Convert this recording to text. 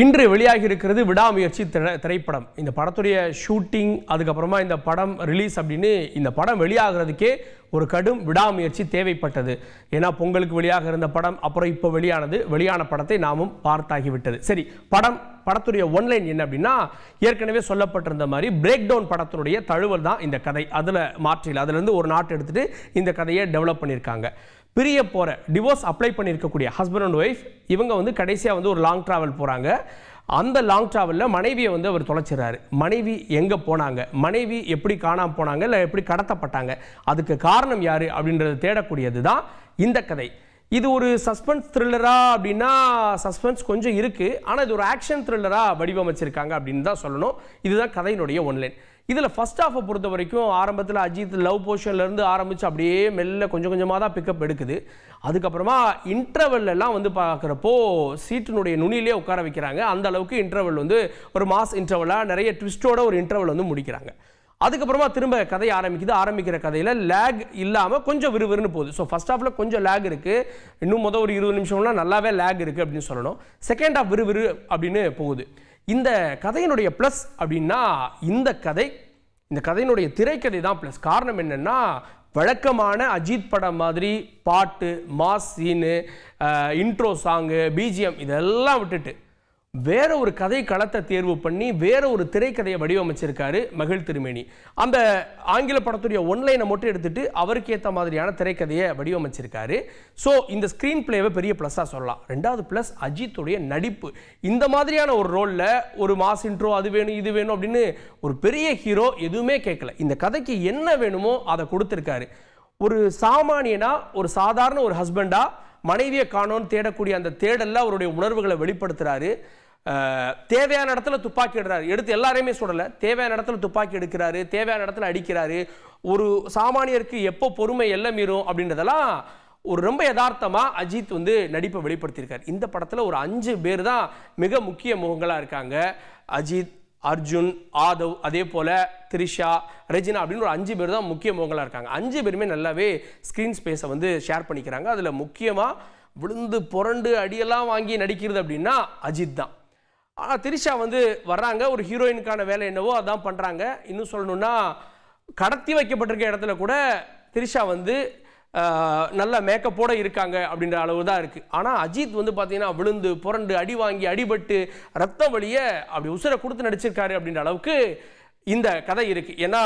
இன்று வெளியாகி இருக்கிறது விடாமுயற்சி திரைப்படம். இந்த படத்துடைய ஷூட்டிங், அதுக்கப்புறமா இந்த படம் ரிலீஸ் அப்படின்னு இந்த படம் வெளியாகிறதுக்கே ஒரு கடும் விடாமுயற்சி தேவைப்பட்டது. ஏன்னா பொங்கலுக்கு வெளியாக இருந்த படம், அப்புறம் இப்போ வெளியான படத்தை நாமும் பார்த்தாகிவிட்டது. சரி, படத்துடைய ஒன்லைன் என்ன அப்படின்னா, ஏற்கனவே சொல்லப்பட்டிருந்த மாதிரி பிரேக் டவுன் படத்தினுடைய தழுவல் தான் இந்த கதை. அதில் மாற்றில் அதுலேருந்து ஒரு நாட்டு எடுத்துகிட்டு இந்த கதையை டெவலப் பண்ணியிருக்காங்க. பிரிய போகிற டிவோர்ஸ் அப்ளை பண்ணியிருக்கக்கூடிய ஹஸ்பண்ட் அண்ட் ஒய்ஃப் இவங்க கடைசியாக ஒரு லாங் ட்ராவல் போகிறாங்க. அந்த லாங் ட்ராவலில் மனைவியை அவர் தொலைச்சிடறாரு. மனைவி எங்கே போனாங்க, மனைவி எப்படி காணாமல் போனாங்க, இல்லை எப்படி கடத்தப்பட்டாங்க, அதுக்கு காரணம் யார் அப்படின்றத தேடக்கூடியது தான் இந்த கதை. இது ஒரு சஸ்பென்ஸ் த்ரில்லரா அப்படின்னா சஸ்பென்ஸ் கொஞ்சம் இருக்குது, ஆனால் இது ஒரு ஆக்ஷன் த்ரில்லராக வடிவமைச்சிருக்காங்க அப்படின்னு தான் சொல்லணும். இதுதான் கதையினுடைய ஒன்லைன். இதில் ஃபர்ஸ்ட் ஹாஃபை பொறுத்த வரைக்கும் ஆரம்பத்தில் அஜித் லவ் போர்ஷன்லேருந்து ஆரம்பித்து அப்படியே மெல்ல கொஞ்சம் கொஞ்சமாக தான் பிக்கப் எடுக்குது. அதுக்கப்புறமா இன்டர்வெல்லாம் பார்க்குறப்போ சீட்டினுடைய நுனியிலே உட்கார வைக்கிறாங்க. அந்த அளவுக்கு இன்டர்வல் ஒரு மாஸ் இன்டர்வலாக நிறைய ட்விஸ்டோட ஒரு இன்டர்வல் முடிக்கிறாங்க. அதுக்கப்புறமா திரும்ப கதை ஆரம்பிக்கிற கதையில் லேக் இல்லாமல் கொஞ்சம் விறுவிறுன்னு போகுது. ஸோ ஃபர்ஸ்ட் ஹாஃபில் கொஞ்சம் லேக் இருக்குது, இன்னும் ஒரு 20 நிமிஷம்லாம் நல்லாவே லேக் இருக்குது அப்படின்னு சொல்லணும். செகண்ட் ஹாஃப் விறுவிறு அப்படின்னு போகுது. இந்த கதையினுடைய ப்ளஸ் அப்படின்னா இந்த கதையினுடைய திரைக்கதை தான் ப்ளஸ். காரணம் என்னென்னா, வழக்கமான அஜித் படம் மாதிரி பாட்டு, mass scene, intro song, BGM இதெல்லாம் விட்டுட்டு வேற ஒரு கதை களத்தை தேர்வு பண்ணி வேற ஒரு திரைக்கதையை வடிவமைச்சிருக்காரு மகிழ் திருமேனி. அந்த ஆங்கில படத்துடைய ஒன்லைனை மட்டும் எடுத்துட்டு அவருக்கு ஏற்ற மாதிரியான திரைக்கதையை வடிவமைச்சிருக்காரு. ஸோ இந்த ஸ்க்ரீன் பிளேவை பெரிய ப்ளஸ்ஸாக சொல்லலாம். ரெண்டாவது ப்ளஸ் அஜித்துடைய நடிப்பு. இந்த மாதிரியான ஒரு ரோலில் ஒரு மாஸ் இன்ட்ரோ, அது வேணும் இது வேணும் அப்படின்னு ஒரு பெரிய ஹீரோ எதுவுமே கேட்கல. இந்த கதைக்கு என்ன வேணுமோ அதை கொடுத்துருக்காரு. ஒரு சாமானியனா, ஒரு சாதாரண ஒரு ஹஸ்பண்டா மனைவியை காணோன்னு தேடக்கூடிய அந்த தேடல்ல அவருடைய உணர்வுகளை வெளிப்படுத்துறாரு. தேவையான இடத்துல துப்பாக்கி எடுறாரு, எடுத்து எல்லாரையுமே சொல்லலை, தேவையான இடத்துல துப்பாக்கி எடுக்கிறாரு, தேவையான இடத்துல அடிக்கிறாரு. ஒரு சாமானியருக்கு எப்போ பொறுமை எல்லாம் மீறும் அப்படின்றதெல்லாம் ஒரு ரொம்ப யதார்த்தமாக அஜித் நடிப்பை வெளிப்படுத்தியிருக்காரு. இந்த படத்தில் ஒரு 5 பேர் தான் மிக முக்கிய முகங்களாக இருக்காங்க. அஜித், அர்ஜுன், ஆதவ், அதே போல் த்ரிஷா, ரெஜினா அப்படின்னு ஒரு 5 பேர் தான் முக்கிய முகங்களாக இருக்காங்க. 5 பேருமே நல்லாவே ஸ்க்ரீன் ஸ்பேஸை ஷேர் பண்ணிக்கிறாங்க. அதில் முக்கியமாக விழுந்து புரண்டு அடியெல்லாம் வாங்கி நடிக்கிறது அப்படின்னா அஜித் தான். ஆனால் த்ரிஷா வர்றாங்க, ஒரு ஹீரோயினுக்கான வேலை என்னவோ அதான் பண்ணுறாங்க. இன்னும் சொல்லணுன்னா, கடத்தி வைக்கப்பட்டிருக்க இடத்துல கூட த்ரிஷா நல்ல மேக்கப்போடு இருக்காங்க அப்படின்ற அளவு தான் இருக்குது. ஆனால் அஜித் பார்த்தீங்கன்னா விழுந்து புரண்டு அடி வாங்கி அடிபட்டு ரத்தம் வழிய அப்படி உசுரை கொடுத்து நடிச்சிருக்காரு அப்படின்ற அளவுக்கு இந்த கதை இருக்குது. ஏன்னா